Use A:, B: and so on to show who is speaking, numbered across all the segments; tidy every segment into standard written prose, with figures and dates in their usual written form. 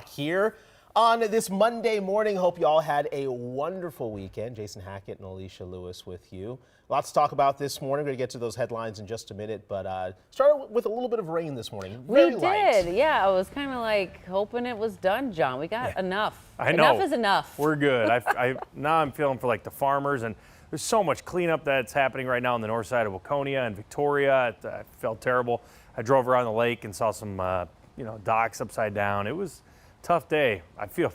A: Here on this Monday morning. Hope you all had a wonderful weekend. Jason Hackett and Alicia Lewis with you. Lots to talk about this morning. We're going to get to those headlines in just a minute, but started with a little bit of rain this morning. Very light.
B: Yeah. I was kind of like hoping it was done, John. We got enough.
C: I know.
B: Enough is enough.
C: We're good. Now I'm feeling for like the farmers, and there's so much cleanup that's happening right now on the north side of Waconia and Victoria. I felt terrible. I drove around the lake and saw some, docks upside down. It was a tough day. I feel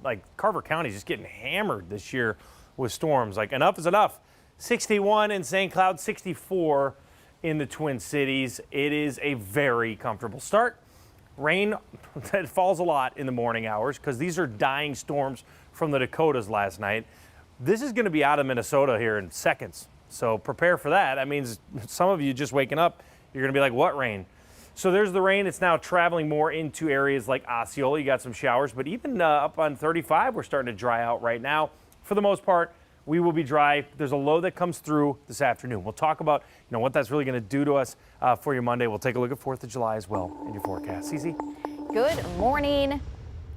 C: like Carver County is just getting hammered this year with storms. Like, enough is enough. 61 in St. Cloud, 64 in the Twin Cities. It is a very comfortable start. Rain that falls a lot in the morning hours because these are dying storms from the Dakotas last night. This is going to be out of Minnesota here in seconds. So prepare for that. That means some of you just waking up, you're going to be like, what rain? So there's the rain. It's now traveling more into areas like Osceola. You got some showers, but even up on 35, we're starting to dry out right now. For the most part, we will be dry. There's a low that comes through this afternoon. We'll talk about what that's really going to do to us for your Monday. We'll take a look at 4th of July as well in your forecast. Cece?
D: Good morning.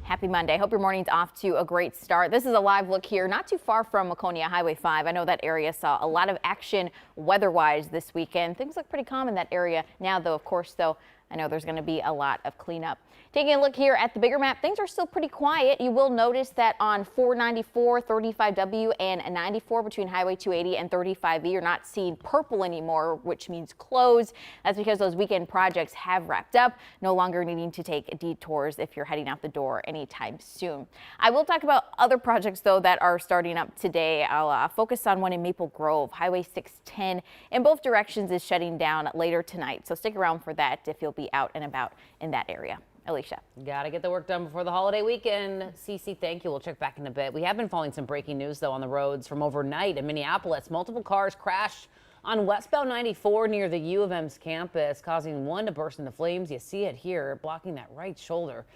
D: Happy Monday. Hope your morning's off to a great start. This is a live look here, not too far from Waconia Highway 5. I know that area saw a lot of action weather-wise this weekend. Things look pretty calm in that area now, though, of course, I know there's going to be a lot of cleanup. Taking a look here at the bigger map, things are still pretty quiet. You will notice that on 494, 35W, and 94 between Highway 280 and 35E, you're not seeing purple anymore, which means closed. That's because those weekend projects have wrapped up, no longer needing to take detours if you're heading out the door anytime soon. I will talk about other projects, though, that are starting up today. I'll focus on one in Maple Grove. Highway 610 in both directions is shutting down later tonight, so stick around for that if you'll be out and about in that area. Alicia.
B: Got to get the work done before the holiday weekend. Cece, thank you. We'll check back in a bit. We have been following some breaking news, though, on the roads from overnight in Minneapolis. Multiple cars crashed on westbound 94 near the U of M's campus, causing one to burst into flames. You see it here, blocking that right shoulder.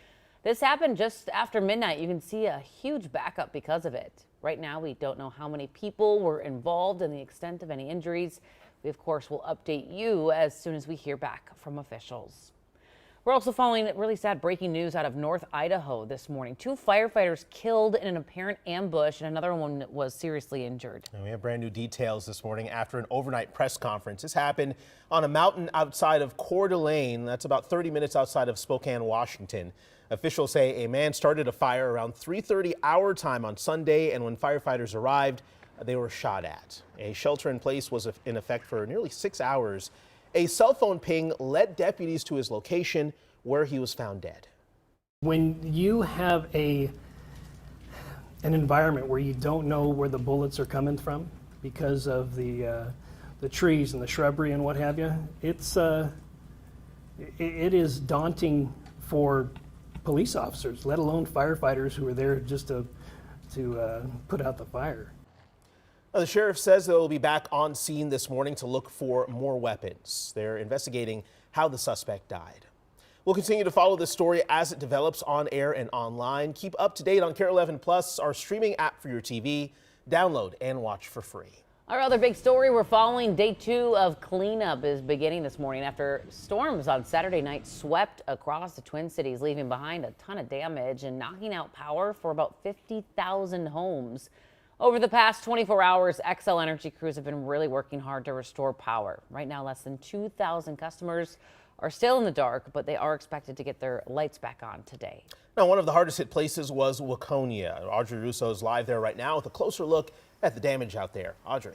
B: This happened just after midnight. You can see a huge backup because of it. Right now, we don't know how many people were involved and the extent of any injuries. We, of course, will update you as soon as we hear back from officials. We're also following really sad breaking news out of North Idaho this morning. 2 firefighters killed in an apparent ambush and another one was seriously injured.
A: And we have brand new details this morning after an overnight press conference. This happened on a mountain outside of Coeur d'Alene. That's about 30 minutes outside of Spokane, Washington. Officials say a man started a fire around 3:30 our time on Sunday, and when firefighters arrived, they were shot at. A shelter in place was in effect for nearly 6 hours. A cell phone ping led deputies to his location where he was found dead.
E: When you have an environment where you don't know where the bullets are coming from because of the trees and the shrubbery and what have you, it is daunting for police officers, let alone firefighters who are there just to put out the fire.
A: The sheriff says they'll be back on scene this morning to look for more weapons. They're investigating how the suspect died. We'll continue to follow this story as it develops on air and online. Keep up to date on KARE 11 Plus, our streaming app for your TV. Download and watch for free.
B: Our other big story we're following, day 2 of cleanup is beginning this morning after storms on Saturday night swept across the Twin Cities, leaving behind a ton of damage and knocking out power for about 50,000 homes. Over the past 24 hours, Xcel Energy crews have been really working hard to restore power. Right now, less than 2,000 customers are still in the dark, but they are expected to get their lights back on today.
A: Now, one of the hardest hit places was Waconia. Audrey Russo is live there right now with a closer look at the damage out there. Audrey.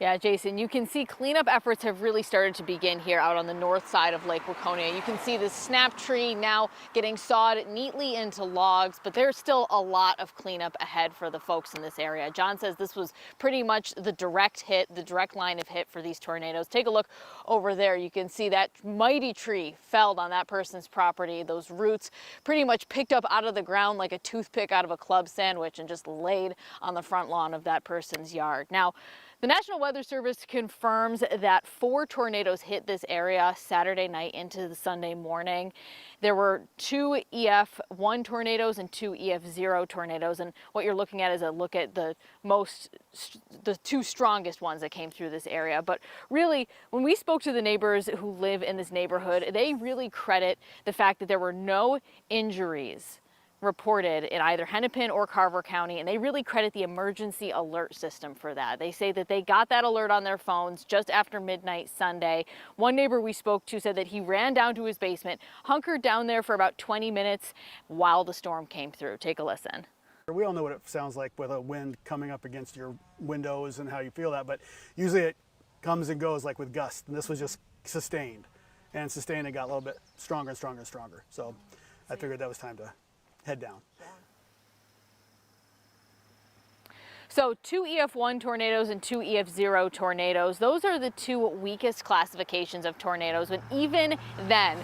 F: Yeah, Jason, you can see cleanup efforts have really started to begin here out on the north side of Lake Waconia. You can see the snap tree now getting sawed neatly into logs, but there's still a lot of cleanup ahead for the folks in this area. John says this was pretty much the direct hit, the direct line of hit for these tornadoes. Take a look over there. You can see that mighty tree felled on that person's property. Those roots pretty much picked up out of the ground like a toothpick out of a club sandwich and just laid on the front lawn of that person's yard. Now, The National Weather Service confirms that 4 tornadoes hit this area Saturday night into the Sunday morning. There were 2 EF1 tornadoes and 2 EF0 tornadoes. And what you're looking at is a look at the 2 strongest ones that came through this area. But really, when we spoke to the neighbors who live in this neighborhood, they really credit the fact that there were no injuries reported in either Hennepin or Carver County, and they really credit the emergency alert system for that. They say that they got that alert on their phones just after midnight Sunday. One neighbor we spoke to said that he ran down to his basement, hunkered down there for about 20 minutes while the storm came through. Take a listen.
G: We all know what it sounds like with a wind coming up against your windows and how you feel that, but usually it comes and goes like with gusts, and this was just sustained. And sustained, it got a little bit stronger and stronger and stronger. So I figured that was time to head down.
F: So 2 EF1 tornadoes and 2 EF0 tornadoes, those are the 2 weakest classifications of tornadoes. But even then,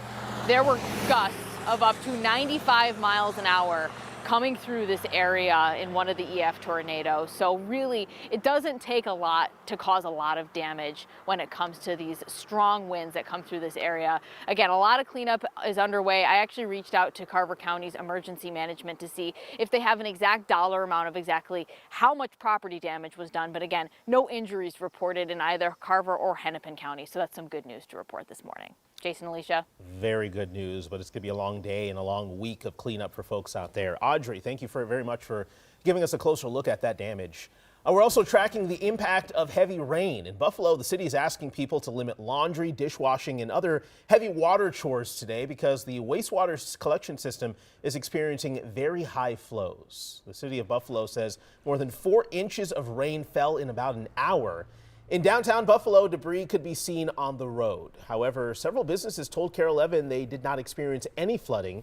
F: there were gusts of up to 95 miles an hour coming through this area in one of the EF tornadoes. So really, it doesn't take a lot to cause a lot of damage when it comes to these strong winds that come through this area. Again, a lot of cleanup is underway. I actually reached out to Carver County's emergency management to see if they have an exact dollar amount of exactly how much property damage was done. But again, no injuries reported in either Carver or Hennepin County. So that's some good news to report this morning. Jason, Alicia.
A: Very good news, but it's going to be a long day and a long week of cleanup for folks out there. Audrey, thank you very much for giving us a closer look at that damage. We're also tracking the impact of heavy rain. In Buffalo, the city is asking people to limit laundry, dishwashing, and other heavy water chores today because the wastewater collection system is experiencing very high flows. The city of Buffalo says more than 4 inches of rain fell in about an hour. In downtown Buffalo, debris could be seen on the road. However, several businesses told KARE 11 they did not experience any flooding.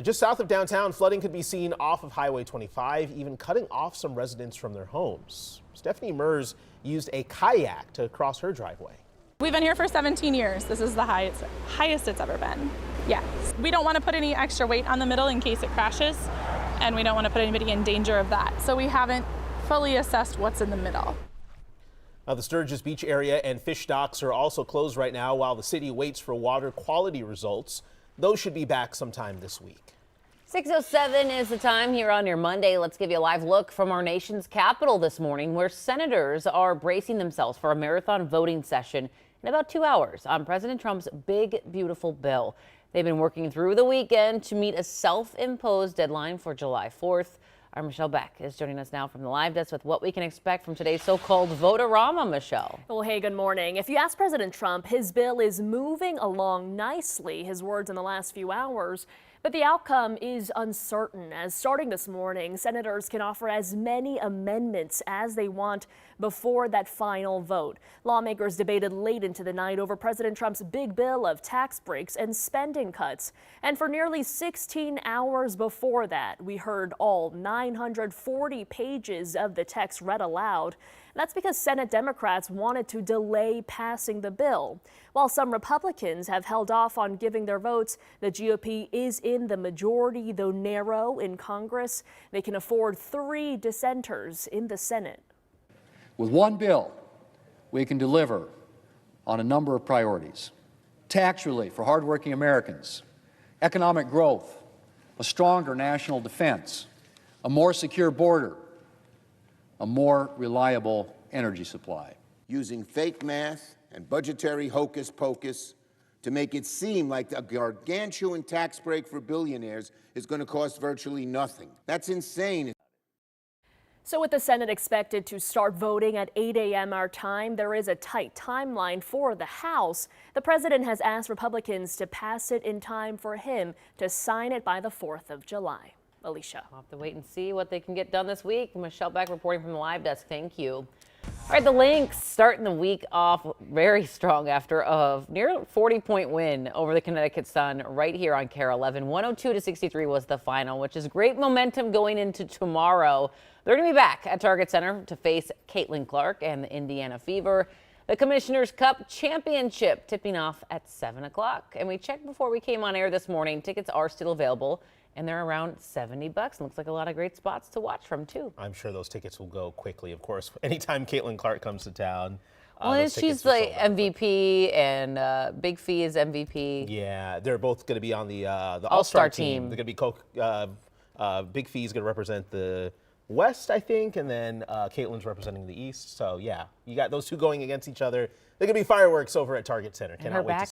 A: Just south of downtown, flooding could be seen off of Highway 25, even cutting off some residents from their homes. Stephanie Mers used a kayak to cross her driveway.
H: We've been here for 17 years. This is the highest it's ever been. Yes. We don't want to put any extra weight on the middle in case it crashes, and we don't want to put anybody in danger of that. So we haven't fully assessed what's in the middle.
A: The Sturgis Beach area and fish docks are also closed right now while the city waits for water quality results. Those should be back sometime this week.
B: 6:07 is the time here on your Monday. Let's give you a live look from our nation's capital this morning, where senators are bracing themselves for a marathon voting session in about 2 hours on President Trump's big, beautiful bill. They've been working through the weekend to meet a self-imposed deadline for July 4th. Our Michelle Beck is joining us now from the live desk with what we can expect from today's so-called Vote-A-Rama, Michelle.
I: Well, hey, good morning. If you ask President Trump, his bill is moving along nicely, his words in the last few hours. But the outcome is uncertain, as starting this morning, senators can offer as many amendments as they want before that final vote. Lawmakers debated late into the night over President Trump's big bill of tax breaks and spending cuts. And for nearly 16 hours before that, we heard all 940 pages of the text read aloud. That's because Senate Democrats wanted to delay passing the bill. While some Republicans have held off on giving their votes, the GOP is in the majority, though narrow, in Congress. They can afford 3 dissenters in the Senate.
J: With one bill, we can deliver on a number of priorities. Tax relief for hardworking Americans, economic growth, a stronger national defense, a more secure border, a more reliable energy supply.
K: Using fake math and budgetary hocus pocus to make it seem like a gargantuan tax break for billionaires is going to cost virtually nothing. That's insane.
I: So with the Senate expected to start voting at 8 a.m. our time, there is a tight timeline for the House. The president has asked Republicans to pass it in time for him to sign it by the 4th of July. Alicia.
B: We'll have to wait and see what they can get done this week. Michelle Beck reporting from the live desk. Thank you. All right, the Lynx starting the week off very strong after a near 40-point win over the Connecticut Sun right here on KARE 11. 102-63 was the final, which is great momentum going into tomorrow. They're going to be back at Target Center to face Caitlin Clark and the Indiana Fever. The Commissioner's Cup Championship tipping off at 7 o'clock. And we checked before we came on air this morning. Tickets are still available, and they're around $70. Looks like a lot of great spots to watch from, too.
A: I'm sure those tickets will go quickly. Of course, anytime Caitlin Clark comes to town.
B: Well,
A: those
B: she's
A: tickets are
B: like
A: sold out.
B: MVP, and Big Fee is MVP.
A: Yeah, they're both going to be on the
B: All-Star
A: All-Star
B: team.
A: They're going to be Big Fee's going to represent the West, I think, and then Caitlin's representing the East. So yeah, you got those two going against each other. They're going to be fireworks over at Target Center.
B: And
A: Cannot
B: her
A: wait to
B: back